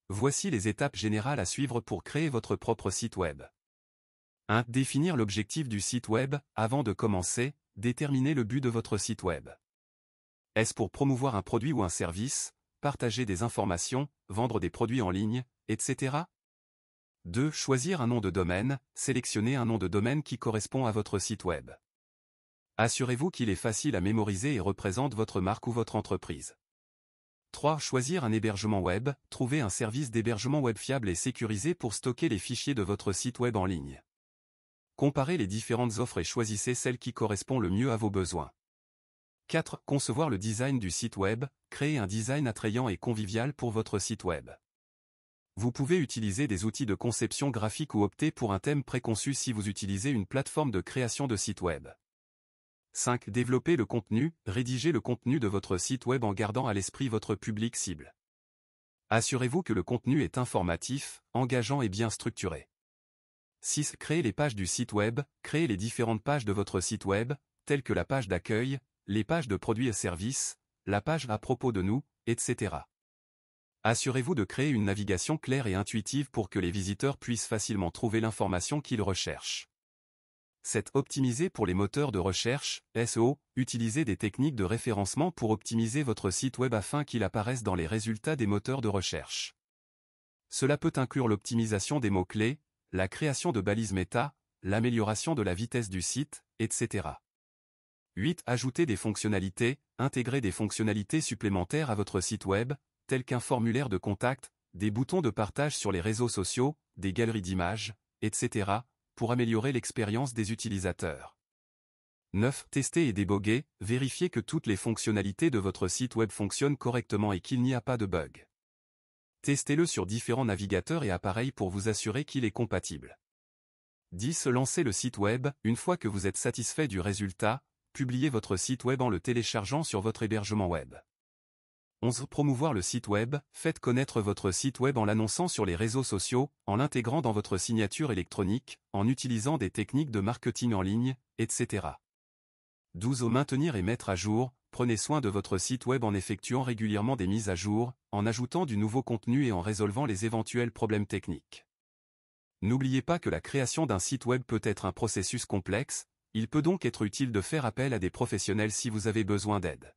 Voici les étapes générales à suivre pour créer votre propre site web. 1. Définir l'objectif du site web. Avant de commencer, déterminez le but de votre site web. Est-ce pour promouvoir un produit ou un service, partager des informations, vendre des produits en ligne, etc. 2. Choisir un nom de domaine. Sélectionnez un nom de domaine qui correspond à votre site web. Assurez-vous qu'il est facile à mémoriser et représente votre marque ou votre entreprise. 3. Choisir un hébergement web. Trouvez un service d'hébergement web fiable et sécurisé pour stocker les fichiers de votre site web en ligne. Comparez les différentes offres et choisissez celle qui correspond le mieux à vos besoins. 4. Concevoir le design du site web. Créez un design attrayant et convivial pour votre site web. Vous pouvez utiliser des outils de conception graphique ou opter pour un thème préconçu si vous utilisez une plateforme de création de site web. 5. Développer le contenu. Rédigez le contenu de votre site web en gardant à l'esprit votre public cible. Assurez-vous que le contenu est informatif, engageant et bien structuré. 6. Créez les pages du site web. Créez les différentes pages de votre site web, telles que la page d'accueil, les pages de produits et services, la page à propos de nous, etc. Assurez-vous de créer une navigation claire et intuitive pour que les visiteurs puissent facilement trouver l'information qu'ils recherchent. 7. Optimiser pour les moteurs de recherche, SEO. Utilisez des techniques de référencement pour optimiser votre site web afin qu'il apparaisse dans les résultats des moteurs de recherche. Cela peut inclure l'optimisation des mots-clés, la création de balises méta, l'amélioration de la vitesse du site, etc. 8. Ajouter des fonctionnalités. Intégrer des fonctionnalités supplémentaires à votre site web, tels qu'un formulaire de contact, des boutons de partage sur les réseaux sociaux, des galeries d'images, etc., pour améliorer l'expérience des utilisateurs. 9. Tester et déboguer. Vérifiez que toutes les fonctionnalités de votre site web fonctionnent correctement et qu'il n'y a pas de bug. Testez-le sur différents navigateurs et appareils pour vous assurer qu'il est compatible. 10. Lancer le site web. Une fois que vous êtes satisfait du résultat, publiez votre site web en le téléchargeant sur votre hébergement web. 11. Promouvoir le site web. Faites connaître votre site web en l'annonçant sur les réseaux sociaux, en l'intégrant dans votre signature électronique, en utilisant des techniques de marketing en ligne, etc. 12. Maintenir et mettre à jour. Prenez soin de votre site web en effectuant régulièrement des mises à jour, en ajoutant du nouveau contenu et en résolvant les éventuels problèmes techniques. N'oubliez pas que la création d'un site web peut être un processus complexe, il peut donc être utile de faire appel à des professionnels si vous avez besoin d'aide.